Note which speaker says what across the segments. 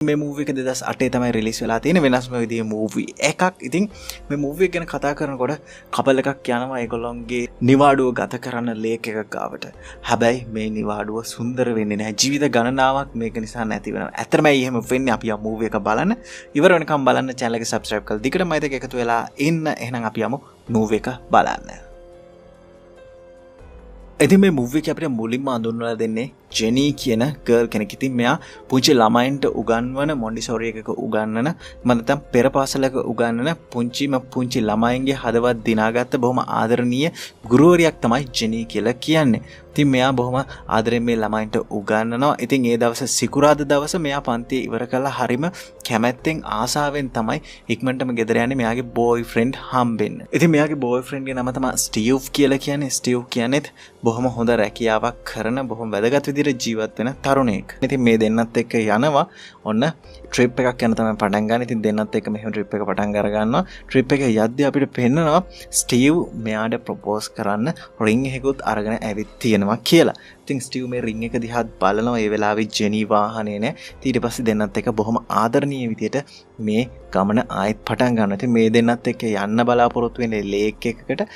Speaker 1: මේ මූවි එක 2008 තමයි රිලීස් වෙලා තියෙන වෙනස්ම විදිහේ මූවි එකක්. ඉතින් මේ මූවි එක ගැන කතා කරනකොට කපල් එකක් යනවා ඒගොල්ලොන්ගේ නිවාඩුව ගත කරන ලේක් එකක් ගාවට. හැබැයි මේ නිවාඩුව සුන්දර වෙන්නේ නැහැ. ජීවිත ගණනාවක් මේක නිසා නැති වෙනවා. ඇත්තටමයි එහෙම වෙන්නේ. අපි යමු මූවි එක බලන්න. ඉවර වෙනකම් බලන්න channel එක subscribe කරලා දිගටම අයිතක එකතු වෙලා ඉන්න. එහෙනම් අපි යමු මූවි එක බලන්න. ඉතින් මේ මූවි එක අපිට මුලින්ම අඳුන්වලා දෙන්නේ ජෙනී කියන ගර්ල් කෙනෙක්. ඉතින් මෙයා පුංචි ළමයින්ට උගන්වන මොන්ටිසෝරි එකක උගන්වන නැත්නම් පෙර පාසලක උගන්වන පුංචි ළමයින්ගේ හදවත් දිනාගත්ත බොහොම ආදරණීය ගුරුවරියක් තමයි ජෙනී කියලා කියන්නේ. ඉතින් මෙයා බොහොම ආදරෙන් මේ ළමයින්ට උගන්වනවා. ඉතින් ඒ දවස් සිකුරාදා දවස මෙයා පන්තිය ඉවර කළා හරිම කැමැත්තෙන් ආසාවෙන් තමයි ඉක්මනටම ගෙදර යන්නේ මෙයාගේ බෝයි ෆ්‍රෙන්ඩ් හම්බෙන්න. ඉතින් මෙයාගේ බෝයි ෆ්‍රෙන්ඩ්ගේ නම තමයි ස්ටීව් කියලා කියන්නේ. ස්ටීව් කියන්නේත් බොහොම හොඳ රැකියාවක් කරන බොහොම වැදගත් විදිහට ජීවත් වෙන තරුණයෙක්. ඉතින් මේ දෙන්නත් එක්ක යනවා ඔන්න ට්‍රිප් එකක් යන තමයි පටන් ගන්න. ඉතින් දෙන්නත් එක්ක මෙහෙම ට්‍රිප් එක පටන් අර ගන්නවා. ට්‍රිප් එක යද්දී අපිට පෙන්නනවා ස්ටීව් මෙයාට ප්‍රොපෝස් කරන්න රින් එකකුත් අරගෙන ඇවිත් තියෙනවා කියලා. ඉතින් ස්ටීව් මේ රින් එක දිහා බලනවා. ඒ වෙලාවේ ජෙනී වාහනේ නැහැ. ඊට පස්සේ දෙන්නත් එක්ක බොහොම ආදරණීය විදිහට මේ ගමන ආයෙත් පටන් ගන්නවා. ඉතින් මේ දෙන්නත් එක්ක යන්න බලාපොරොත්තු වෙන්නේ ලේක් එකකට.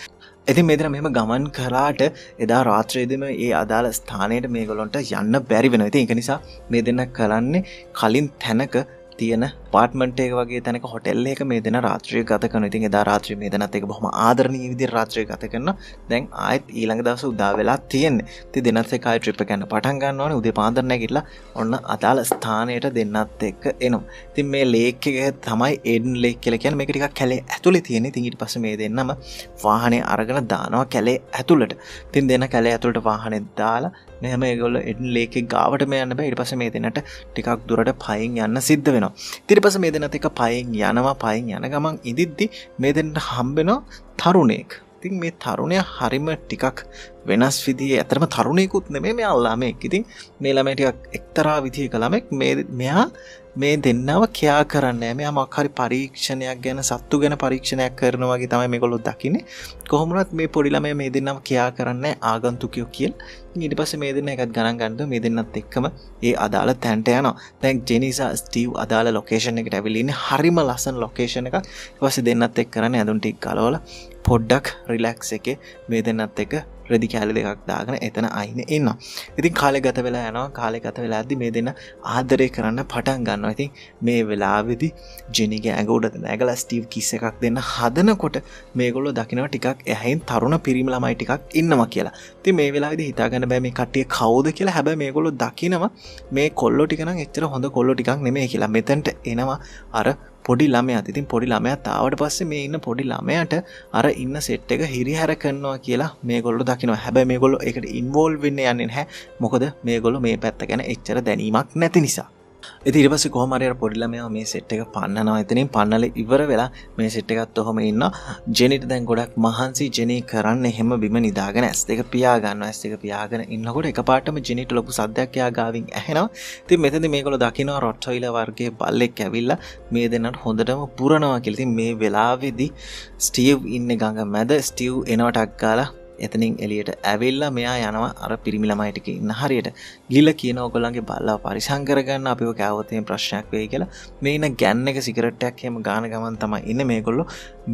Speaker 1: ඉතින් මේ දෙනා මෙහෙම ගමන් කරාට එදා රාත්‍රියේදීම ඒ අදාළ ස්ථානයට මේගොල්ලන්ට යන්න බැරි වෙනවා. ඉතින් ඒක නිසා මේ දෙනා කරන්නේ කලින් තැනක තියෙන apartment එක වගේ තැනක හොටෙල් එකක මේ දෙනා රාත්‍රිය ගත කරනවා. ඉතින් එදා රාත්‍රියේ මේ දෙනාත් එක බොහොම ආදරණීය විදිහට රාත්‍රිය ගත කරනවා. දැන් ආයෙත් ඊළඟ දවසේ උදා වෙලා තියෙන්නේ. ඉතින් දෙන්නත් එක්ක ආයෙ ට්‍රිප් එක යන පටන් ගන්නවානේ. උදේ පාන්දර නැගිටලා ඔන්න අදාළ ස්ථානයට දෙන්නත් එක්ක එනවා. ඉතින් මේ ලේක් එක තමයි ඒඩන් ලේක් කියලා කියන්නේ. මේක ටිකක් කැලේ ඇතුලේ තියෙන. ඉතින් ඊට පස්සේ මේ දෙන්නම වාහනේ අරගෙන දානවා කැලේ ඇතුළට. ඉතින් දෙන්න කැලේ ඇතුළට වාහනේ දාලා මෙහෙම ඒගොල්ලෝ එඩන් ලේක් එක ගාවට මේ යන්න බෑ. ඊට පස්සේ මේ දෙන්නට ටිකක් දුරට පයින් යන්න සිද්ධ වෙනවා. ඊට පස්සේ මේ දෙන්නත් එක්ක පයින් යන ගමන් ඉදිද්දි මේ දෙන්නට හම්බෙනවා තරුණයෙක්. ඉතින් මේ තරුණයා හරිම ටිකක් වෙනස් විදිහේ ඇත්තටම තරුණයෙකුත් නෙමෙයි මෙයා ළමයෙක්. ඉතින් මේ ළමයා ටිකක් එක්තරා විදිහක ළමෙක්. මෙයා මේ දෙන්නව කියා කරන්නේ නැහැ. මෙයා මොකක් හරි පරීක්ෂණයක් ගැන සත්තු ගැන පරීක්ෂණයක් කරනවා වගේ තමයි මේගොල්ලෝ දකින්නේ. කොහොම වුණත් මේ පොඩි ළමයා මේ දෙන්නව කියා කරන්නේ ආගන්තුකයෝ කියලා. ඊට පස්සේ මේ දෙන්න එකත් ගණන් ගන්නද මේ දෙන්නත් එක්කම ඒ අදාළ තැනට යනවා. දැන් ජෙනිසා ස්ටීව් අදාළ ලොකේෂන් එකට ඇවිල්ලා ඉන්නේ. හරිම ලස්සන ලොකේෂන් එකක්. ඊට පස්සේ දෙන්නත් එක්ක කරන්නේ ඇඳුම් ටික ගලවලා පොඩ්ඩක් රිලැක්ස් එකේ මේ දෙන්නත් එක්ක රෙදි කැලි දෙකක් දාගෙන එතන අයිනේ ඉන්නවා. ඉතින් කාලය ගත වෙලා යනවා. කාලය ගත වෙලා යද්දි මේ දෙන්න ආදරය කරන්න පටන් ගන්නවා. ඉතින් මේ වෙලාවේදී ජෙනීගේ ඇඟ උඩ නැගලා ස්ටීව් කිස් එකක් දෙන්න හදනකොට මේගොල්ලෝ දකිනවා ටිකක් එහයින් තරුණ පිරිමි ළමයි ටිකක් ඉන්නවා කියලා. ඉතින් මේ වෙලාවේදී හිතාගන්න බෑ මේ කට්ටිය කවුද කියලා. හැබැයි මේගොල්ලෝ දකිනවා මේ කොල්ලෝ ටික නම් එච්චර හොඳ කොල්ලෝ ටිකක් නෙමෙයි කියලා. මෙතනට එනවා අර පොඩි ළමයාත්. ඉතින් පොඩි ළමයාත් ආවට පස්සේ මේ ඉන්න පොඩි ළමයාට අර ඉන්න සෙට් එක හිරිහැර කරනවා කියලා මේගොල්ලෝ දකිනවා. හැබැයි මේගොල්ලෝ ඒකට ඉන්වෝල්ව් වෙන්න යන්නේ නැහැ. මොකද මේගොල්ලෝ මේ පැත්ත ගැන එච්චර දැනීමක් නැති නිසා. ඉතින් ඊට පස්සේ කොහොම හරි අර පොඩි ළමයා මේ සෙට් එක පන්නනවා. එතනින් පන්නලා ඉවර වෙලා මේ සෙට් එකත් ඔහම ඉන්නවා. ජෙනීට දැන් ගොඩක් මහන්සි. ජෙනී කරන්නේ හැම බිම නිදාගෙන ඇස් දෙක පියා ගන්නවා. ඇස් දෙක පියාගෙන ඉන්නකොට එකපාරටම ජෙනීට ලොකු සද්දයක් යා ගාවින් ඇහෙනවා. ඉතින් මෙතනදී මේගොල්ලෝ දකිනවා රොට්වයිලර් වර්ගයේ බල්ලෙක් ඇවිල්ලා මේ දෙන්නට හොඳටම පුරනවා කියලා. ඉතින් මේ වෙලාවේදී ස්ටීව් ඉන්නේ ගඟ මැද. ස්ටීව් එනවටක් ගාලා එතනින් එළියට ඇවිල්ලා මෙයා යනවා අර පිරිමි ළමයි ටික ඉන්න හරියට. ගිහලා කියන ඕගොල්ලන්ගේ බල්ලා පරිසම් කරගන්න අපිව කෑවොත් මේ ප්‍රශ්නයක් වෙයි කියලා. මේ ඉන්න ගෑන් එක සිගරට් එකක් එහෙම ගාන ගමන් තමයි ඉන්නේ මේගොල්ලෝ.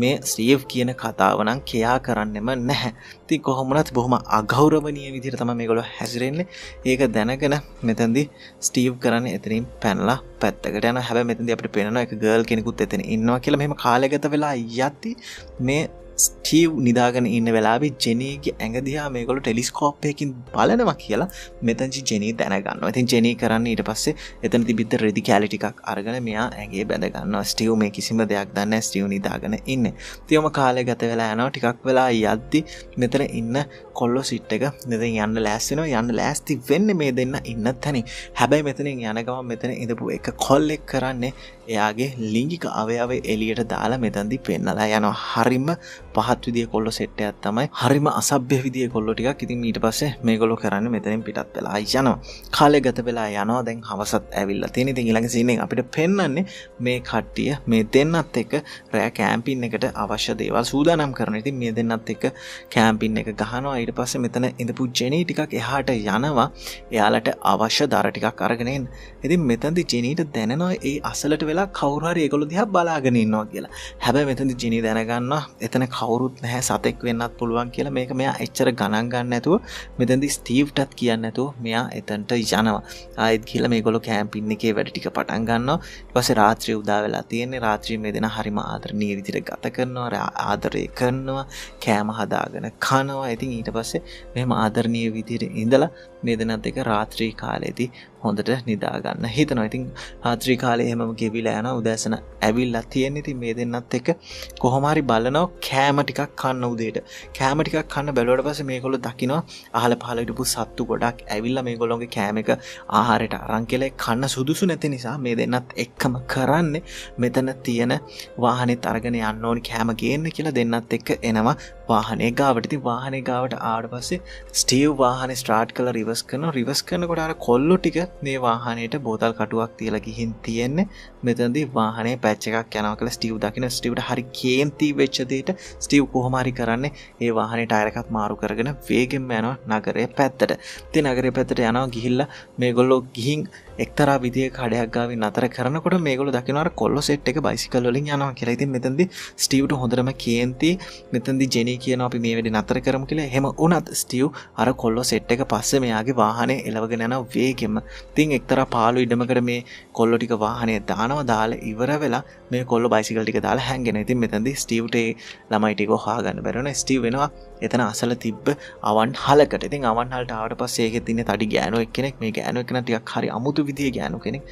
Speaker 1: මේ ස්ටීව් කියන කතාව නම් කියා කරන්නෙම නැහැ. ඉතින් කොහොම වුණත් බොහොම අගෞරවනීය විදිහට තමයි මේගොල්ලෝ හැසිරෙන්නේ. ඒක දැනගෙන මෙතෙන්දී ස්ටීව් කරන්නේ එතනින් පැනලා පැත්තකට යනවා. හැබැයි මෙතෙන්දී අපිට පේනවා එක ගර්ල් කෙනෙකුත් එතන ඉන්නවා කියලා. මෙහෙම කාලය ගත වෙලා යද්දි මේ ස්ටීව් නිදාගෙන ඉන්න වෙලාවේ ජෙනීගේ ඇඟ දිහා මේගොල්ලෝ ටෙලිස්කෝප් එකකින් බලනවා කියලා මෙතනදි ජෙනී දැනගන්නවා. ඉතින් ජෙනී කරන්නේ ඊට පස්සේ එතන තිබිච්ච රෙදි කැලි ටිකක් අරගෙන මෙයා ඇඟේ බැඳ ගන්නවා. ස්ටීව් මේ කිසිම දෙයක් දන්නේ නැහැ. ස්ටීව් නිදාගෙන ඉන්නේ. ඉතින්ම කාලය ගත වෙලා යනවා. ටිකක් වෙලා යද්දි මෙතන ඉන්න කොල්ලෝ සිට් එක මෙතන යන්න ලෑස්ති වෙනවා. යන්න ලෑස්ති වෙන්නේ මේ දෙන්න ඉන්න තැනින්. හැබැයි මෙතනින් යන ගමන් මෙතන ඉඳපු එක කොල්ලෙක් කරන්නේ එයාගේ ලිංගික අවයවය එළියට දාලා මෙතනදි පෙන්නලා යනවා. හරිම පහත් විදිය කොල්ලෝ සෙට් එකක් තමයි. හරිම අසභ්‍ය විදිය කොල්ලෝ ටිකක්. ඉතින් ඊට පස්සේ මේගොල්ලෝ කරන්නේ මෙතනින් පිටත් වෙලා යනවා. කාලේ ගත වෙලා යනවා. දැන් හවසත් ඇවිල්ලා තියෙන. ඉතින් ඊළඟ සීන් එක අපිට පෙන්වන්නේ මේ කට්ටිය මේ දෙන්නත් එක්ක රෑ කැම්පින් එකට අවශ්‍ය දේවල් සූදානම් කරනවා. ඉතින් මේ දෙන්නත් එක්ක කැම්පින් එක ගහනවා. ඊට පස්සේ මෙතන ඉඳපු ජෙනී ටිකක් එහාට යනවා. එයාලට අවශ්‍ය දර ටිකක් අරගෙන එන්න. ඉතින් මෙතනදී ජෙනීට දැනෙනවා ඒ අසලට වෙලා කවුරු හරි ඒගොල්ලෝ දිහා බලාගෙන ඉන්නවා කියලා. හැබැයි මෙතනදී ජෙනී දැනගන්නවා එතන කවුරුත් නැහැ, සතෙක් වෙන්නත් පුළුවන් කියලා. මේක මෙයා එච්චර ගණන් ගන්න නැතුව මෙතනදී ස්ටීව්ටත් කියන්නේ නැතුව මෙයා එතනට යනවා. ආයෙත් ගිහලා මේගොල්ලෝ කැම්පින් එකේ වැඩ ටික පටන් ගන්නවා. ඊට පස්සේ රාත්‍රිය උදා වෙලා තියෙන්නේ. රාත්‍රියේ මේ දෙන හරිම ආදරණීය විදිහට ගත කරනවා, ආදරය කරනවා, කෑම හදාගෙන කනවා. ඉතින් ඊට පස්සේ මෙහෙම ආදරණීය විදිහට ඉඳලා මේ දෙනත් එක රාත්‍රී කාලේදී හොඳට නිදා ගන්න හිතනවා. ඉතින් රාත්‍රී කාලේ එහෙමම ගෙවිලා යනවා. උදෑසන ඇවිල්ලා තියෙන. ඉතින් මේ දෙන්නත් එක කොහොම හරි බලනවා කෑම ටිකක් කන්න උදේට. කෑම ටිකක් කන්න බැලුවට පස්සේ මේගොල්ලෝ දකිනවා අහල පහල හිටපු සත්තු ගොඩක් ඇවිල්ලා මේගොල්ලෝගේ කෑම එක ආහාරයට අරන් කියලා කන්න සුදුසු නැති නිසා මේ දෙන්නත් එක්කම කරන්නේ මෙතන තියෙන වාහනේත් අරගෙන යන්න ඕනි කෑම ගේන්න කියලා දෙන්නත් එක්ක එනවා වාහනේ ගාවට. ඉතින් වාහනේ ගාවට ආවට පස්සේ ස්ටීව් වාහනේ ස්ටාර්ට් කරලා රිවර්ස් කරනවා. රිවර්ස් කරනකොට අර කොල්ලෝ ටික මේ වාහනේට බෝතල් කටුවක් තියලා ගිහින් තියෙන්නේ. මෙතනදී වාහනේ පැච් එකක් යනවා කියලා ස්ටීව් දකින්න. ස්ටීව්ට හරි කේන්ති වෙච්ච දෙයට ස්ටීව් කොහොම හරි කරන්නේ ඒ වාහනේ ටයර් එකත් මාරු කරගෙන වේගෙන්ම යනවා නගරයේ පැත්තට. ඉතින් නගරයේ පැත්තට යනවා ගිහිල්ලා මේගොල්ලෝ ගිහින් එක්තරා විදියක කඩයක් ගාවින් නතර කරනකොට මේගොල්ලෝ දකිනවා අර කොල්ලෝ සෙට් එක බයිසිකල් වලින් යනවා කියලා. ඉතින් මෙතනදී ස්ටීව්ට හොඳටම කේන්ති. මෙතනදී ජෙනී කියනවා අපි මේ වෙලේ නතර කරමු කියලා. එහෙම වුණත් ස්ටීව් අර කොල්ලෝ සෙට් එක පස්සේ මෙයාගේ වාහනේ එලවගෙන යනවා වේගෙන්ම. ඉතින් එක්තරා පාළු ඉඩමකට මේ කොල්ලෝ ටික වාහනේ දානවා. දාලා ඉවර වෙලා මේ කොල්ලෝ බයිසිකල් ටික දාලා හැංගෙනවා. ඉතින් මෙතනදී ස්ටීව්ට ඒ ළමයි ටික හොයාගන්න බැරි වෙනවා. ස්ටීව් වෙනවා එතන අසල තිබ්බ අවන් හලකට. ඉතින් අවන් හලට ආවට පස්සේ ඒකෙත් ඉන්නේ තඩි ගෑනු එක්කෙනෙක්. මේ ගෑනු එක්කෙනා ටිකක් හරි අමුතු විදිහේ ගෑනු කෙනෙක්.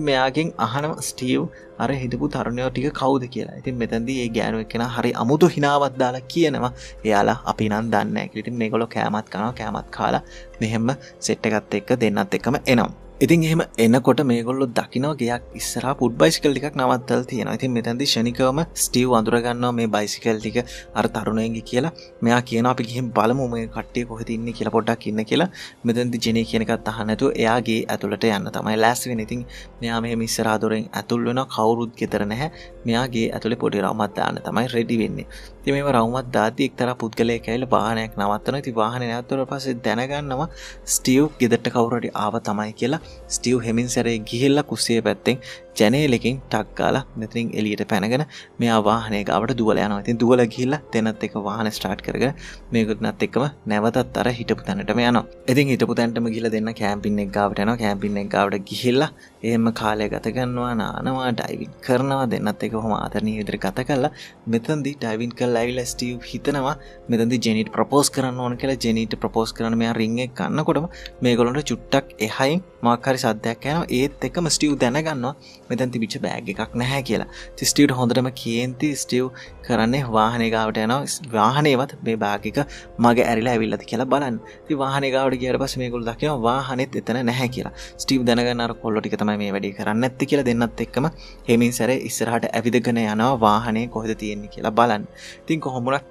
Speaker 1: මෙයාගෙන් අහනවා ස්ටීව් අර හිටපු තරුණයෝ ටික කවුද කියලා. ඉතින් මෙතනදී ඒ ගෑනු එක්කෙනා හරි අමුතු හිනාවක් දාලා කියනවා එයාලා අපි නම් දන්නේ නැහැ කියලා. ඉතින් මේගොල්ලෝ කෑමත් කනවා. කෑමත් කාලා මෙහෙම සෙට් එකත් එක්ක දෙන්නත් එක්කම එනවා. ඉතින් එහෙම එනකොට මේගොල්ලෝ දකිනවා ගයක් ඉස්සරහා ෆුඩ් බයිසිකල් ටිකක් නවත්තලා තියෙනවා. ඉතින් මෙතනදී ෂණිකවම ස්ටීව් අඳුර ගන්නවා මේ බයිසිකල් ටික අර තරුණයන්ගේ කියලා. මෙයා කියනවා අපි ගිහින් බලමු මේ කට්ටිය කොහෙද ඉන්නේ කියලා පොඩ්ඩක් ඉන්න කියලා. මෙතනදී ජෙනී කියන එකත් අහන්න නැතුව එයාගේ ඇතුළට යන්න තමයි ලෑස්ති වෙන්නේ. ඉතින් මෙයා මෙහෙම ඉස්සරහා දොරෙන් ඇතුල් වෙනවා. කවුරුත් ගෙදර නැහැ. මෙයාගේ ඇතුලේ පොඩි රවුමක් දාන්න තමයි රෙඩි වෙන්නේ. ඉතින් මේව රවුමක් දාද්දි එක්තරා පුද්ගලයෙක් ඇවිල්ලා වාහනයක් නවත්තනවා. ඉතින් වාහනේ නවත්තුනට පස්සේ දැනගන්නවා ස්ටීව් ගෙදරට කවුරු හරි ආව තමයි කියලා. ස්ටීව් හෙමින් සැරේ ගිහිල්ලා කුස්සියේ පැත්තෙන් ජනේලකින් ටක් ගාලා මෙතනින් එළියට පැනගෙන මෙයා වාහනේ ගාවට දුවලා යනවා. ඉතින් දුවලා ගිහිල්ලා දෙන්නත් එක්ක වාහනේ ස්ටාර්ට් කරගෙන මේකත් එක්කම නැවතත් අර හිටපු තැනටම යනවා. ඉතින් හිටපු තැනටම ගිහිල්ලා දෙන්න කැම්පින් එක ගාවට යනවා. කැම්පින් එක ගාවට ගිහිල්ලා එහෙම කාලය ගත කරනවා, නානවා, ඩයිවින් කරනවා. දෙන්නත් එක්ක කොහොම ආදරණීය විදිහට ගත කළා. මෙතනදී ඩයිවින් කරලා ඇවිල්ලා ස්ටීව් හිතනවා මෙතනදී ජෙනීට ප්‍රොපෝස් කරන්න ඕන කියලා. ජෙනීට ප්‍රොපෝස් කරන්න මෙයා රින් එක ගන්නකොටම මේගොල්ලන්ට චුට්ටක් එහයින් මොකක් හරි සද්දයක් යනවා. ඒත් එක්කම ස්ටීව් දැනගන්නවා මෙතන තිබිච්ච බෑග් එකක් නැහැ කියලා. ඉතින් ස්ටීව්ට හොඳටම කේන්ති. ස්ටීව් කරන්නේ වාහනේ ගාවට යනවා. වාහනේවත් මේ බෑග් එක මගේ ඇරිලා ඇවිල්ලාද කියලා බලන්න. ඉතින් වාහනේ ගාවට ගියාට පස්සේ මේගොල්ලෝ දකිනවා වාහනේත් එතන නැහැ කියලා. ස්ටීව් දැනගන්න අර කොල්ලෝ ටික තමයි මේ වැඩේ කරන්නේ නැත්තේ කියලා දෙන්නත් එක්කම හෙමින් සැරේ ඉස්සරහට ඇවිදගෙන යනවා වාහනේ කොහෙද තියෙන්නේ කියලා බලන්න. ඉතින් කොහොම වුණත්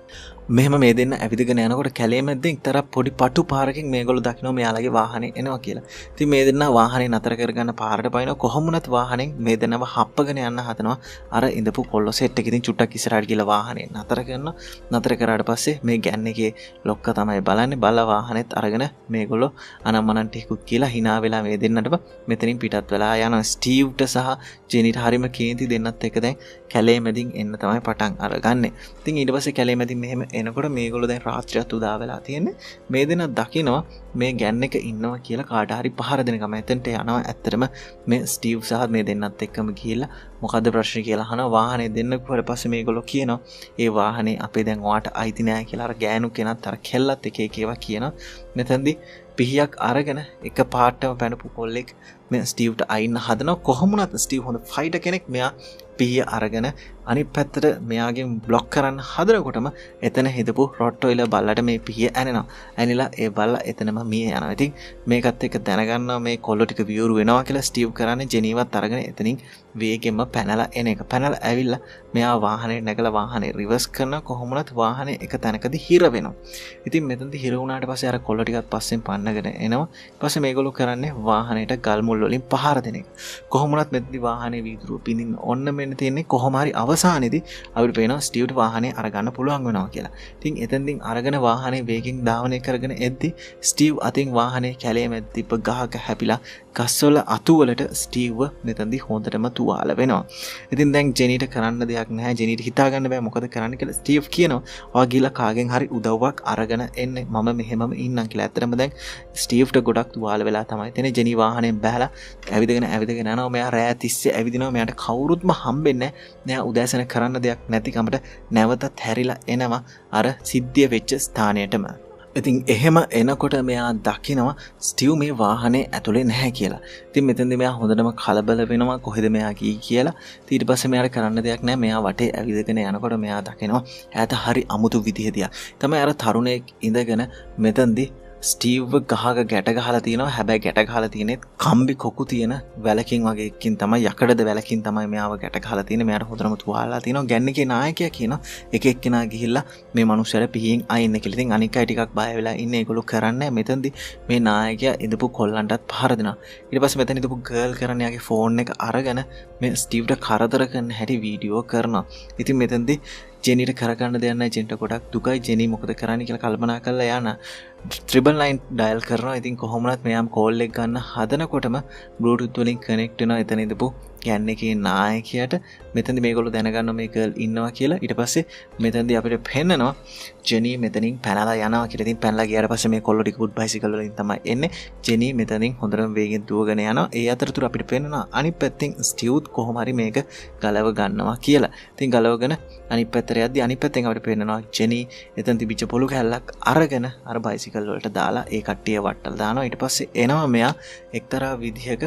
Speaker 1: මෙහෙම මේ දෙන්න ඇවිදගෙන යනකොට කැලේ මැද්දෙන් එක්තරා පොඩි පටු පාරකින් මේගොල්ලෝ දකිනවා මෙයාලගේ වාහනේ එනවා කියලා. ඉතින් මේ දෙන්න වාහනේ නතර කරගන්න පාරට පයින්නවා. කොහොම වුණත් වාහනේ මේ දෙන්නව හප්පගෙන යන්න හදනවා. අර ඉඳපු කොල්ලෝ සෙට් එක ඉතින් චුට්ටක් ඉස්සරහට ගිහලා වාහනේ නතර කරනවා. නතර කරාට පස්සේ මේ ගෑන් එකේ ලොක්ක තමයි බලන්නේ. බල වාහනේත් අරගෙන මේගොල්ලෝ අනම්මනන් ටිකුත් කියලා hina වෙලා මේ දෙන්නටම මෙතනින් පිටත් වෙලා යනවා. ස්ටීව්ට සහ ජෙනීට හරිම කේන්ති දෙන්නත් එක දැන් කැලේ මැදින් එන්න තමයි පටන් අරගන්නේ. ඉතින් ඊට පස්සේ කැලේ මැදින් මෙහෙම එනකොට මේගොල්ලෝ දැන් රාත්‍රියත් උදා වෙලා තියෙන්නේ. මේ දෙන දකිනවා මේ ගෑන් එක ඉන්නවා කියලා කාට හරි පහර දෙනකම එතනට යනවා. ඇත්තටම මේ ස්ටීව් සහ මේ දෙන්නත් එක්කම ගිහිල්ලා මොකද්ද ප්‍රශ්නේ කියලා අහනවා. වාහනේ දෙන්නකෝ ඊට පස්සේ මේගොල්ලෝ කියනවා ඒ වාහනේ අපේ දැන් ඔයාට අයිති නෑ කියලා. අර ගෑනු කෙනත් අර කෙල්ලත් එක එක ඒවා කියනවා. මෙතැන්දි පිහියක් අරගෙන එක පාටම පැනපු කොල්ලෙක් මේ ස්ටීව්ට අයින්න හදනවා. කොහොමුණත් ස්ටීව් හොඳ ෆයිටර් කෙනෙක්. මෙයා පිහිය අරගෙන අනිත් පැත්තට මෙයාගෙන් බ්ලොක් කරන්න හදනකොටම එතන හිටපු රොට්ටොයිල බල්ලට මේ පිහිය ඇනෙනවා. ඇනිලා ඒ බල්ලා එතනම මිය යනවා. ඉතින් මේකත් එක්ක දැනගන්නවා මේ කොල්ලෝ ටික වියුරු වෙනවා කියලා. ස්ටීව් කරන්නේ ජෙනීවත් අරගෙන එතනින් වේගෙන්ම පැනලා එන එක. පැනලා ඇවිල්ලා මෙයා වාහනේ නැගලා වාහනේ රිවර්ස් කරනවා. කොහොමුණත් වාහනේ එක තැනකදී හිර වෙනවා. ඉතින් මෙතනදී හිර වුණාට පස්සේ අර කොල්ලෝ ටිකත් පස්සෙන් පන්නගෙන එනවා. ඊපස්සේ මේගොල්ලෝ කරන්නේ වාහනේට ගල් මුල් වලින් පහර දෙන එක. කොහොමුණත් මෙතනදී වාහනේ වීදුරුව පිනින්න ඕන්න මෙන්න තියෙන්නේ. කොහොම හරි අවසානයේදී අපිට පේනවා ස්ටීව්ට වාහනේ අරගන්න පුළුවන් වෙනවා කියලා. ඉතින් එතෙන්දින් අරගෙන වාහනේ වේගෙන් ධාවනය කරගෙන එද්දි ස්ටීව් අතින් වාහනේ කැලේ මැද තිබ්බ ගහක හැපිලා ගස්වල අතු වලට ස්ටීව්ව මෙතනදී හොඳටම තුවාල වෙනවා. ඉතින් දැන් ජෙනීට කරන්න දෙයක් නැහැ. ජෙනීට හිතා ගන්න බෑ මොකද කරන්න කියලා. ස්ටීව් කියනවා ඔයා ගිහලා කාගෙන් හරි උදව්වක් අරගෙන එන්නේ. මම මෙහෙමම ඉන්නම් කියලා. ඇත්තටම දැන් ස්ටීව්ට ගොඩක් තුවාල වෙලා තමයි තියෙන්නේ. ජෙනී වාහනයෙන් බැලලා ඇවිදගෙන යනවා. මෙයා රෑ තිස්සේ ඇවිදිනවා. මෙයාට කවුරුත්ම හම්බෙන්නේ නැහැ. මෙයා උදෑසන කරන්න දෙයක් නැතිකමට නැවතත් හැරිලා එනවා අර සිද්ධිය වෙච්ච ස්ථානයටම. ඉතින් එහෙම එනකොට මෙයා දකිනවා ස්ටීව් මේ වාහනේ ඇතුලේ නැහැ කියලා. ඉතින් මෙතෙන්දී මෙයා හොඳටම කලබල වෙනවා කොහෙද මෙයා ගියේ කියලා. ඊට පස්සේ මෙයාට කරන්න දෙයක් නැහැ. මෙයා වටේ ඇවිදගෙන යනකොට මෙයා දකිනවා ඈත හරි අමුතු විදිහදියා. තමයි අර තරුණයෙක් ඉඳගෙන මෙතෙන්දී ස්ටීව් ගහක ගැට ගහලා තියෙනවා. හැබැයි ගැට ගහලා තියෙන්නේ කම්බි කොකු තියෙන වැලකින් වගේ එකකින් තමයි. යකඩද වැලකින් තමයි මෙයාව ගැට ගහලා තියෙන්නේ. මෙයාට හොඳටම තුවාලලා තියෙනවා. ගැන්නේගේ නායකයා කියනවා එක එක්කෙනා ගිහිල්ලා මේ මනුස්සයර පිහින් අයින්න කියලා. ඉතින් අනික් අය ටිකක් බය වෙලා ඉන්නේ. ඒගොල්ලෝ කරන්නේ මෙතෙන්දි මේ නායකයා ඉඳපු කොල්ලන්ටත් පහර දෙනවා. ඊට පස්සේ මෙතන ඉඳපු ගර්ල් කරන්නේ යාගේ ෆෝන් එක අරගෙන මේ ස්ටීව්ට කරදර කරන හැටි වීඩියෝ කරනවා. ඉතින් මෙතෙන්දි ජෙනීට කරගන්න දෙයක් නැහැ. ජෙනීට ගොඩක් දුකයි. ජෙනී මොකද කරන්නේ කියලා කල්පනා කරලා යන 999 ඩයල් කරනවා. ඉතින් කොහොමවත් මෙයාම කෝල් එක ගන්න හදනකොටම බ්ලූටූත් වලින් කනෙක්ට් වෙනවා එතන ඉඳපු යන්න එකේ නායකයාට. මෙතනදි මේගොල්ලෝ දැනගන්නවා මේ ගර්ල් ඉන්නවා කියලා. ඊට පස්සේ මෙතනදී අපිට පෙන්නනවා ජෙනී මෙතනින් පැනලා යනවා කියලා. ඉතින් පැනලා ගියාට පස්සේ මේ කොල්ලෝ ටික වුඩ් බයිසිකල් වලින් තමයි එන්නේ. ජෙනී මෙතනින් හොඳටම වේගෙන් දුවගෙන යනවා. ඒ අතරතුර අපිට පෙන්නනවා අනිත් පැත්තෙන් ස්ටීව් කොහොම හරි මේක ගලව ගන්නවා කියලා. ඉතින් ගලවගෙන අනිත් පැත්තට යද්දි අනිත් පැත්තෙන් අපිට පෙන්නනවා ජෙනී එතන තිබිච්ච පොළු කැල්ලක් අරගෙන අර බයිසිකල් වලට දාලා ඒ කට්ටිය වට්ටලා දානවා. ඊට පස්සේ එනවා මෙයා එක්තරා විදිහක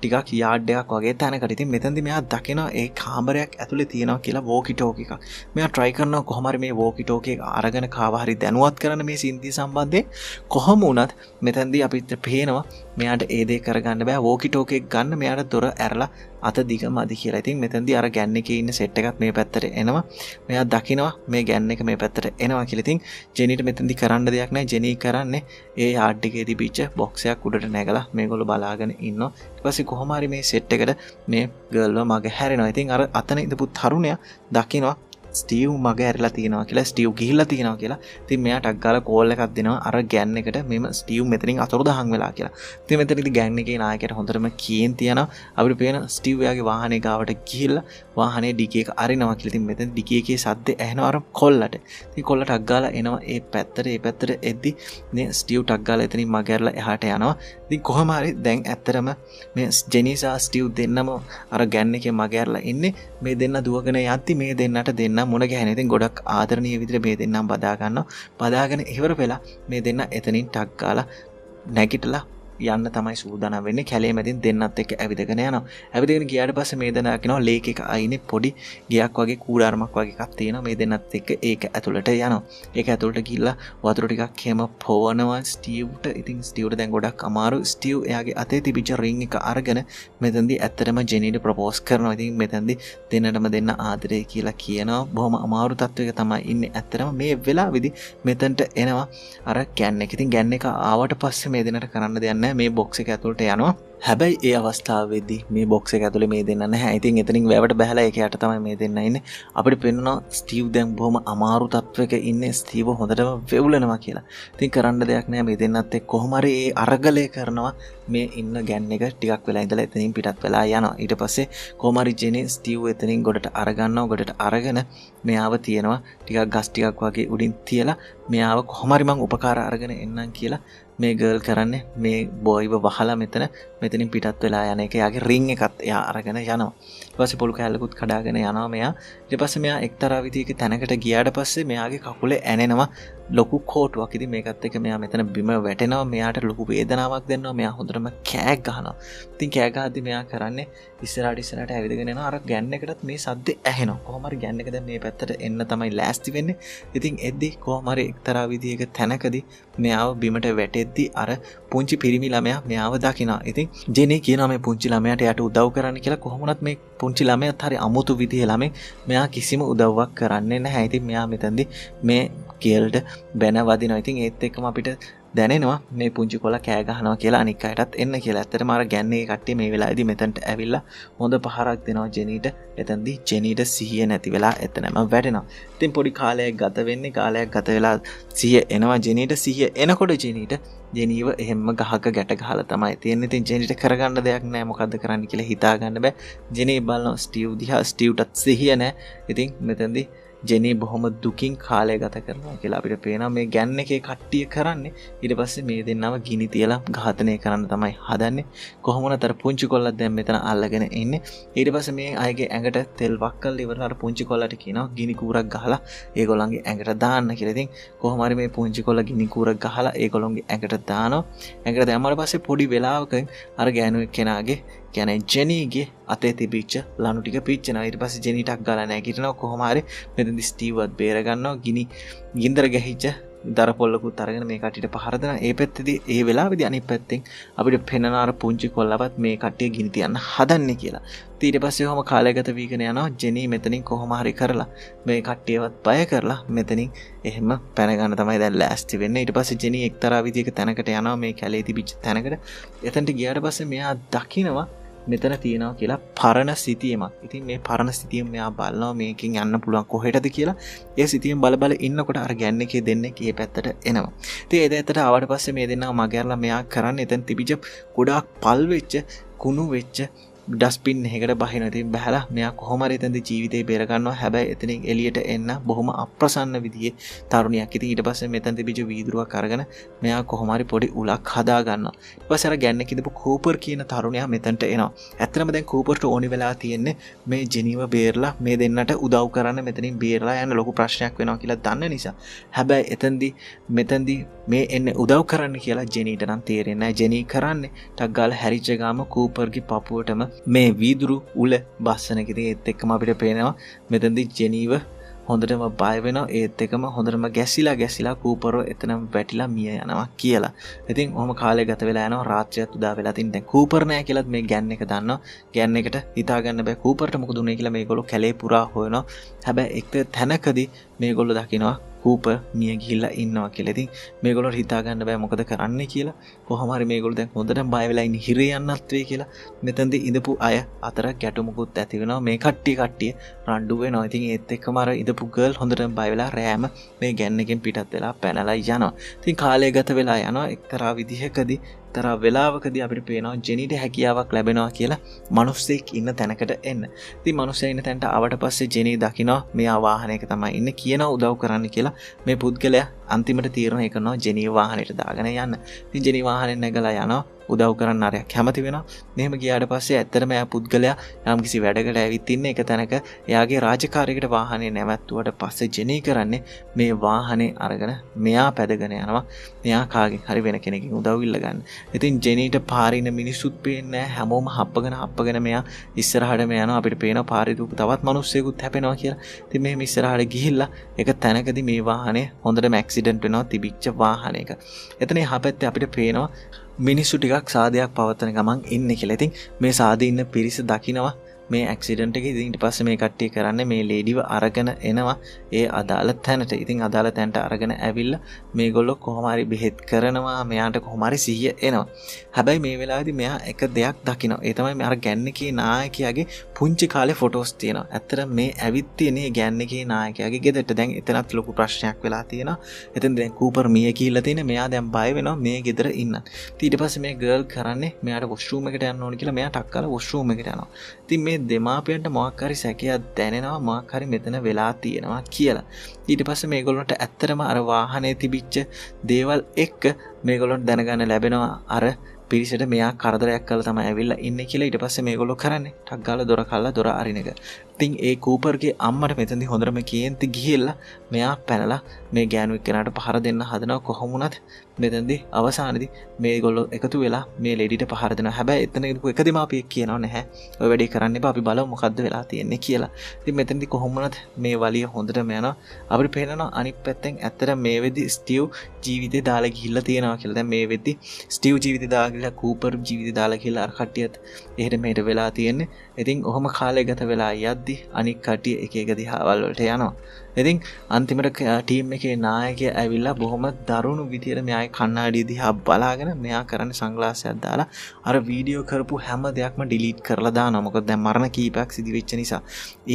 Speaker 1: ටිකක් යාඩ් එකක් වගේ තැනකට. ඉතින් මෙතනදී මෙයා දකිනවා ඒ කාමරයක් ඇතුලේ තියෙනවා කියලා වෝකි ටෝකි එකක්. මෙයා try කරනවා කොහොම හරි මේ වෝකි ටෝකි එක අරගෙන කාව හරි දැනුවත් කරන්න මේ සින්තිය සම්බන්ධයෙන්. කොහොම වුණත් මෙතනදී අපිට පේනවා මෙයාට ඒ දේ කරගන්න බෑ. වෝකි ටෝකි එක ගන්න මෙයාට දොර ඇරලා අත දිග මදි කියලා. ඉතින් මෙතනදී අර ගෑන් එකේ ඉන්න සෙට් එකත් මේ පැත්තට එනවා. මෙයා දකිනවා මේ ගෑන් එක මේ පැත්තට එනවා කියලා. ඉතින් ජෙනීට මෙතනදී කරන්න දෙයක් නැහැ. ජෙනී කරන්නේ ඒ යාඩ් එකේ තිබිච්ච බොක්ස් එකක් උඩට නැගලා මේගොල්ලෝ බලාගෙන ඉන්නවා. ඊට පස්සේ කොහොම හරි මේ සෙට් එකට මේ ගර්ල්ව මග හැරෙනවා. ඉතින් අර අතන ඉඳපු තරුණයා දකිනවා ස්ටීව් මග ඇරලා තියෙනවා කියලා. ස්ටීව් ගිහිල්ලා තියෙනවා කියලා. ඉතින් මෙයා ටක් ගාලා කෝල් එකක් දෙනවා අර ගෑන් එකට මෙම ස්ටීව් මෙතනින් අතුරුදහන් වෙලා කියලා. ඉතින් මෙතනදී ගෑන් එකේ නායකයාට හොඳටම කීන් තියනවා. අපිට පේන ස්ටීව් යාගේ වාහනේ ගාවට ගිහිල්ලා වාහනේ ඩිකී එක අරිනවා කියලා. ඉතින් මෙතන ඩිකී එකේ සද්දේ ඇහෙනවා අර කොල්ලට. ඉතින් කොල්ල ටක් ගාලා එනවා ඒ පැත්තට එද්දි මේ ස්ටීව් ටක් ගාලා එතනින් මග ඇරලා එහාට යනවා. ඉතින් කොහොම හරි දැන් ඇත්තටම මේ ජෙනී සහ ස්ටීව් දෙන්නම අර ගෑන් එකේ මග ඇරලා ඉන්නේ. මේ දෙන්න දුවගෙන යද්දි මේ දෙන්නට දෙන්න මුණ ගැහෙන. ඉතින් ගොඩක් ආදරණීය විදිහට මේ දෙන්නම් බදා ගන්නවා. බදාගෙන ඉවර වෙලා මේ දෙන්න එතනින් ටක් ගාලා නැගිටලා යන්න තමයි සූදානම් වෙන්නේ. කැලේ මැදින් දෙන්නත් එක්ක ඇවිදගෙන යනවා. ඇවිදගෙන ගියාට පස්සේ මේ දෙන්නා කියනවා ලේක් එක අයිනේ පොඩි ගයක් වගේ කූඩාරමක් වගේ එකක් තියෙනවා. මේ දෙන්නත් එක්ක ඒක ඇතුළට යනවා. ඒක ඇතුළට ගිහිල්ලා වතුර ටිකක් හැම පොවනවා ස්ටීව්ට. ඉතින් ස්ටීව්ට දැන් ගොඩක් අමාරු. ස්ටීව් එයාගේ අතේ තිබිච්ච රින් එක අරගෙන මෙතෙන්දී ඇත්තටම ජෙනීට ප්‍රොපෝස් කරනවා. ඉතින් මෙතෙන්දී දෙන්නටම දෙන්න ආදරේ කියලා කියනවා. බොහොම අමාරු තත්වයක තමයි ඉන්නේ. ඇත්තටම මේ වෙලාවේදී මෙතෙන්ට එනවා අර ගෑන් එක. ඉතින් ගෑන් එක ආවට පස්සේ මේ දෙන්නට කරන්න දෙයක් නැහැ. මේ බොක්ස් එක ඇතුළට යනවා. හැබැයි ඒ අවස්ථාවේදී මේ බොක්ස් එක ඇතුලේ මේ දෙන්න නැහැ. ඉතින් එතනින් වැවට බහලා ඒක යට තමයි මේ දෙන්න ඉන්නේ. අපිට පෙන්වනවා ස්ටීව් දැන් බොහොම අමාරු තත්වයක ඉන්නේ. ස්ටීව් හොඳටම වෙවුලනවා කියලා. ඉතින් කරන්න දෙයක් නැහැ. මේ දෙන්නත් එක්ක කොහොම හරි ඒ අරගලය කරනවා. මේ ඉන්න ගෑන් එක ටිකක් වෙලා ඉඳලා එතනින් පිටත් වෙලා යනවා. ඊට පස්සේ කොහොම හරි ජෙනී ස්ටීව් එතනින් ගොඩට අරගන්නවා. ගොඩට අරගෙන මෙයාව තියනවා. ටිකක් ගස් ටිකක් වගේ උඩින් තියලා මෙයාව කොහොම හරි මං උපකාර අරගෙන එන්නම් කියලා මේ ගර්ල් කරන්නේ මේ බොයිව වහලා මෙතනින් පිටත් වෙලා යන එක. යාගේ රින් එකත් එයා අරගෙන යනවා. ඊට පස්සේ පොල් කෑල්ලකුත් කඩාගෙන යනවා මෙයා. ඊට පස්සේ මෙයා එක්තරා විදිහක තැනකට ගියාට පස්සේ මෙයාගේ කකුලේ ඇනෙනවා ලොකු කෝටුවක්. ඉතින් මේකත් එක්ක මෙයා මෙතන බිම වැටෙනවා. මෙයාට ලොකු වේදනාවක් දැනෙනවා. මෙයා හොඳටම කෑ ගහනවා. ඉතින් කෑ ගහද්දි මෙයා කරන්නේ ඉස්සරහට ඇවිදගෙන යනවා. අර ගැන් එකටත් මේ සද්දේ ඇහෙනවා. කොහොම හරි ගැන් එක දැන් මේ පැත්තට එන්න තමයි ලෑස්ති වෙන්නේ. ඉතින් එද්දි කොහොම හරි එක්තරා විදිහක තැනකදී මෙයාව බිමට වැටෙද්දි අර පුංචි පිරිමි ළමයා මෙයාව දකිනවා. ඉතින් ජෙනී කියනවා මේ පුංචි ළමයාට යට උදව් කරන්න කියලා. කොහොමුණත් මේ පුංචි ළමයාත් හරි අමුතු විදිහේ ළමෙක්. මෙයා කිසිම උදව්වක් කරන්නේ නැහැ. ඉතින් මෙයා මෙතනදී මේ කේල්ට බැන වදිනවා. ඉතින් ඒත් එක්කම අපිට දැනෙනවා මේ පුංචි කොල්ලා කෑ ගහනවා කියලා අනික් අයටත් එන්න කියලා. ඇත්තටම අර ගැන්නේ කට්ටිය මේ වෙලාවේදී මෙතනට ඇවිල්ලා හොඳ පහරක් දෙනවා ජෙනීට. එතනදී ජෙනීට සිහිය නැති වෙලා එතනම වැටෙනවා. ඉතින් පොඩි කාලයක් ගත වෙලා සිහිය එනවා ජෙනීට. සිහිය එනකොට ජෙනීව එහෙම්ම ගහක ගැට ගහලා තමයි තියෙන්නේ. ඉතින් ජෙනීට කරගන්න දෙයක් නැහැ. මොකද්ද කරන්න කියලා හිතා ගන්න බෑ. ජෙනී බලනවා ස්ටිව් දිහා. ස්ටිව්ටත් සිහිය නැහැ. ඉතින් මෙතනදී ජෙනී බොහොම දුකින් කාලය ගත කරනවා කියලා අපිට පේනවා. මේ ගැන් එකේ කට්ටිය කරන්නේ ඊට පස්සේ මේ දෙන්නව ගිනි තියලා ඝාතනය කරන්න තමයි හදන්නේ. කොහොමද අර පුංචි කොල්ලක් දැන් මෙතන අල්ලගෙන ඉන්නේ. ඊට පස්සේ මේ අයගේ ඇඟට තෙල් වක්කල් ඉවරලා අර පුංචි කොල්ලට කියනවා ගිනි කූරක් ගහලා ඒගොල්ලන්ගේ ඇඟට දාන්න කියලා. ඉතින් කොහොම හරි මේ පුංචි කොල්ල ගිනි කූරක් ගහලා ඒගොල්ලන්ගේ ඇඟට දානවා. ඇඟට දැම්මම පස්සේ පොඩි වෙලාවක අර ගෑනු කෙනාගේ කියන්නේ ජෙනීගේ අතේ තිබිච්ච ලණු ටික පිච්චෙනවා. ඊට පස්සේ ජෙනීටක් ගාලා නැගිටිනවා. කොහොම හරි මෙතනදි ස්ටීව්වත් බේර ගන්නවා. ගින්දර ගැහිච්ච දර පොල්ලකුත් අරගෙන මේ කට්ටියට පහර දෙනවා. ඒ පැත්තේදී ඒ වෙලාවේදී අනිත් පැත්තෙන් අපිට පෙනෙන අර පුංචි කොල්ලවත් මේ කට්ටිය ගිනි තියන්න හදන්නේ කියලා. ඊට පස්සේ කොහොම කාලය ගත වීගෙන යනවා. ජෙනී මෙතනින් කොහොම හරි කරලා මේ කට්ටියවත් බය කරලා මෙතනින් එහෙම පැන ගන්න තමයි දැන් ලෑස්ති වෙන්නේ. ඊට පස්සේ ජෙනී එක්තරා විදිහක තැනකට යනවා මේ කැලේ තිබිච්ච තැනකට. එතනට ගියාට පස්සේ මෙයා දකිනවා මෙතන තියෙනවා කියලා පරණ සිතියමක්. ඉතින් මේ පරණ සිතියම මෙයා බලනවා මේකෙන් යන්න පුළුවන් කොහෙටද කියලා. ඒ සිතියම බල ඉන්නකොට අර ගැන් එකේ දෙන්නේ කී පැත්තට එනවා. ඉතින් ඒ දෙයට ආවට පස්සේ මේ දෙන්නා මගහැරලා මෙයා කරන්නේ එතන තිබිච්ච ගොඩාක් පල් වෙච්ච කුණු වෙච්ච ඩස්පින් එකකට බහිනවා. ඉතින් බහලා මෙයා කොහොම හරි එතනදී ජීවිතේ බේර ගන්නවා. හැබැයි එතනින් එළියට එන්න බොහොම අප්‍රසන්න විදිහේ තරුණියක්. ඉතින් ඊට පස්සේ මෙතන තිබිච්ච වීදුරුවක් අරගෙන මෙයා කොහොම හරි පොඩි උලක් හදා ගන්නවා. ඊට පස්සේ අර ගැන්න කිදපු කූපර් කියන තරුණයා මෙතනට එනවා. ඇත්තටම දැන් කූපර්ට ඕනි වෙලා තියෙන්නේ මේ ජෙනීව බේරලා මේ දෙන්නට උදව් කරන්න මෙතනින් බේරලා යන්න ලොකු ප්‍රශ්නයක් වෙනවා කියලා දන්න නිසා. හැබැයි මෙතනදී මේ එන්නේ උදව් කරන්න කියලා ජෙනීට නම් තේරෙන්නේ නැහැ. ජෙනී කරන්නේ ටක් ගාලා හැරිච්ච ගාම කූපර්ගේ පපුවටම මේ වීදුරු උල බස්සන එක. ඉතින් ඒත් එක්කම අපිට පේනවා මෙතනදී ජෙනීව හොඳටම බය වෙනවා. ඒත් එක්කම හොඳටම ගැසිලා කූපර්ව එතනම වැටිලා මිය යනවා කියලා. ඉතින් ඔහොම කාලය ගත වෙලා යනවා. රාත්‍රියත් උදා වෙලා තින් දැන් කූපර් නැහැ කියලාත් මේ ගැන් එක දන්නවා. ගැන් එකට හිතා ගන්න බෑ කූපර්ට මොකද උනේ කියලා. මේගොල්ලෝ කැලේ පුරා හොයනවා. හැබැයි එක්ක තැනකදී මේගොල්ලෝ දකිනවා කූපර් මිය ගිහිල්ලා ඉන්නවා කියලා. ඉතින් මේගොල්ලෝ හිතා ගන්න බෑ මොකද කරන්නේ කියලා. කොහොම හරි මේගොල්ලෝ දැන් හොඳටම බය වෙලා ඉන්නේ හිරේ යන්නත් වෙයි කියලා. මෙතනදී ඉඳපු අය අතර ගැටුමකුත් ඇති වෙනවා. මේ කට්ටිය රණ්ඩු වෙනවා. ඉතින් ඒත් එක්කම අර ඉඳපු ගර්ල් හොඳටම බය වෙලා රෑම මේ ගැන් එකෙන් පිටත් වෙලා පැනලා යනවා. ඉතින් කාලය ගත වෙලා යනවා. එක්තරා විදිහකදී තරා වෙලාවකදී අපිට පේනවා ජෙනීට හැකියාවක් ලැබෙනවා කියලා මිනිස්සෙක් ඉන්න තැනකට එන්න. ඉතින් මිනිස්සයා ඉන්න තැනට ආවට පස්සේ ජෙනී දකිනවා මෙයා වාහනයක තමයි ඉන්නේ කියනවා උදව් කරන්න කියලා. මේ පුද්ගලයා අන්තිමට තීරණය කරනවා ජෙනී වාහනේට දාගෙන යන්න. ඉතින් ජෙනී වාහනේ නැගලා යනවා. උදව් කරන්න අරයා කැමති වෙනවා. මෙහෙම ගියාට පස්සේ ඇත්තටම එයා පුද්ගලයා යම්කිසි වැඩකට ඇවිත් ඉන්නේ එක තැනක. එයාගේ රාජකාරියකට වාහනේ නැවැත්තුවට පස්සේ ජෙනී කරන්නේ මේ වාහනේ අරගෙන මෙයා පැදගෙන යනවා. මෙයා කාගෙන් හරි වෙන කෙනකින් උදව් ඉල්ල ගන්න. ඉතින් ජෙනීට පාරේ ඉන්න මිනිස්සුත් පේන්නේ නැහැ. හැමෝම හප්පගෙන මෙයා ඉස්සරහටම යනවා. අපිට පේනවා පාරේ තවත් මිනිස්සෙකුත් හැපෙනවා කියලා. ඉතින් මෙහෙම ඉස්සරහට ගිහිල්ලා එක තැනකදී මේ වාහනේ හොඳටම ඇක්සිඩන්ට් වෙනවා තිබිච්ච වාහනයක. එතන එහා පැත්තේ අපිට පේනවා මිනිස්සු ටිකක් සාදයක් පවත්වන ගමන් ඉන්නේ කියලා. ඉතින් මේ සාදේ ඉන්න පිරිස දකිනවා මේ ඇක්සිඩන්ට් එක. ඉතින් ඊට පස්සේ මේ කට්ටිය කරන්නේ මේ ලේඩිව අරගෙන එනවා ඒ අදාළ තැනට. ඉතින් අදාළ තැනට අරගෙන ඇවිල්ලා මේගොල්ලෝ කොහොම හරි බෙහෙත් කරනවා. මෙයාට කොහොම හරි සිහිය එනවා. හැබැයි මේ වෙලාවේදී මෙයා එක දෙයක් දකිනවා. ඒ තමයි මේ අර ගැන් එකේ නායකයාගේ පුංචි කාලේ ෆොටෝස් තියෙනවා. ඇත්තට මේ ඇවිත් තියෙන්නේ ගැන් එකේ නායකයාගේ ගෙදරට. දැන් එතනත් ලොකු ප්‍රශ්නයක් වෙලා තියෙනවා. එතෙන් දැන් කූපර් මිය ගිහිල්ලා තියෙන්නේ. මෙයා දැන් බය වෙනවා මේ ගෙදර ඉන්න. ඊට පස්සේ මේ ගර්ල් කරන්නේ මෙයාට වොෂ්රූම් එකට යන්න ඕන කියලා මෙයා ටක් කාලා වොෂ්රූම් එකට යනවා. ඉතින් මේ දෙමාපියන්ට මොකක් හරි සැකයක් දැනෙනවා මොකක් හරි මෙතන වෙලා තියෙනවා කියලා. ඊට පස්සේ මේගොල්ලන්ට ඇත්තටම අර වාහනේ තිබිච්ච දේවල් එක්ක මේගොල්ලන්ට දැනගන්න ලැබෙනවා අර පිරිසට මෙයා කරදරයක් කරලා තමයි ඇවිල්ලා ඉන්නේ කියලා. ඊට පස්සේ මේගොල්ලෝ කරන්නේ ටක් ගාලා දොර කල්ලා දොර අරින එක. ඉතින් ඒ කූපර්ගේ අම්මට මෙතනදී හොඳටම කේන්ති ගිහිල්ලා මෙයා පැනලා මේ ගෑනු එක්කෙනාට පහර දෙන්න හදනවා. කොහොම වුණත් මෙතනදී අවසානයේදී මේගොල්ලෝ එකතු වෙලා මේ ලෙඩිට පහර දෙනවා. හැබැයි එතන එක දෙමාපියෙක් කියනවා නැහැ ඔය වැඩේ කරන්න එපා අපි බලමු මොකද්ද වෙලා තියෙන්නේ කියලා. ඉතින් මෙතනදී කොහොම වුණත් මේ වලිය හොඳටම යනවා. අපිට පේනවා අනිත් පැත්තෙන් ඇත්තට මේ වෙද්දි ස්ටිව් ජීවිතේ දාලා ගිහිල්ලා තියෙනවා කියලා. දැන් මේ වෙද්දි ස්ටිව් ජීවිතේ දාලා ගිහිල්ලා කූපර් ජීවිතේ දාලා ගිහිල්ලා අර කට්ටියත් එහෙට මෙහෙට වෙලා තියෙන්නේ. ඉතින් ඔහොම කාලය ගත වෙලා යද්දි අනික් කට්ටිය එක එක දිහාවල් වලට යනවා. ඉතින් අන්තිමට ටීම් එකේ නායකයා ඇවිල්ලා බොහොම දරුණු විදියට මෙයාගේ කණ්ණාඩිය දිහා බලාගෙන මෙයා කරන්නේ සංග්ලාසයක් දාලා අර වීඩියෝ කරපු හැම දෙයක්ම ඩිලීට් කරලා දානවා. මොකද දැන් මරණ කීපයක් සිදු වෙච්ච නිසා.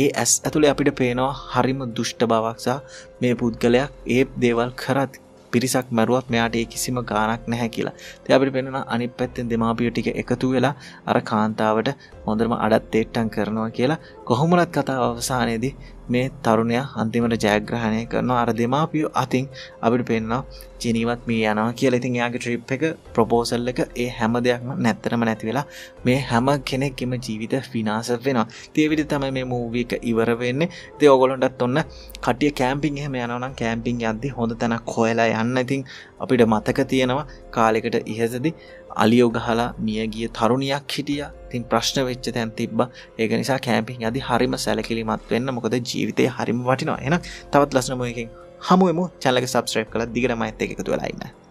Speaker 1: ඒ ඇස් ඇතුලේ අපිට පේනවා හරිම දුෂ්ට බවක් සහ මේ පුද්ගලයා ඒ දේවල් කරත් පිරිසක් මරුවත් මෙයාට ඒ කිසිම ගාණක් නැහැ කියලා. ඉතින් අපිට පේනවා අනිත් පැත්තෙන් දෙමාපියෝ ටික එකතු වෙලා අර කාන්තාවට හොඳටම අඩත් තේට්ටම් කරනවා කියලා. කොහොමවත් කතාව අවසානයේදී මේ තරුණයා අන්තිමට ජයග්‍රහණය කරනවා. අර දෙමාපියෝ අතින් අපිට පේනවා ජෙනීවත් මේ යනවා කියලා. ඉතින් එයාගේ ට්‍රිප් එක ප්‍රොපෝසල් එක ඒ හැම දෙයක්ම නැත්තරම නැති වෙලා මේ හැම කෙනෙක්ගේම ජීවිත විනාශ වෙනවා. ඉතින් ඒ විදිහට තමයි මේ මූවි එක ඉවර වෙන්නේ. ඉතින් ඕගොල්ලන්ටත් ඔන්න කට්ටිය කැම්පින් එහෙම යනවා නම් කැම්පින් යද්දි හොඳ තැනක් හොයලා යන්න. ඉතින් අපිට මතක තියෙනවා කාලයකට ඉහසදී අලියෝ ගහලා මිය ගිය තරුණියක් හිටියා. ඉතින් ප්‍රශ්න වෙච්ච තැන් තිබ්බා. ඒක නිසා කැම්පින් යද්දි හරිම සැලකිලිමත් වෙන්න. මොකද ජීවිතේ හරිම වටිනවා. එහෙනම් තවත් ලස්සන මොකකින් හමු වෙමු. channel එක subscribe කරලා දිගටම අයත් එක්ක එකතු වෙලා ඉන්න.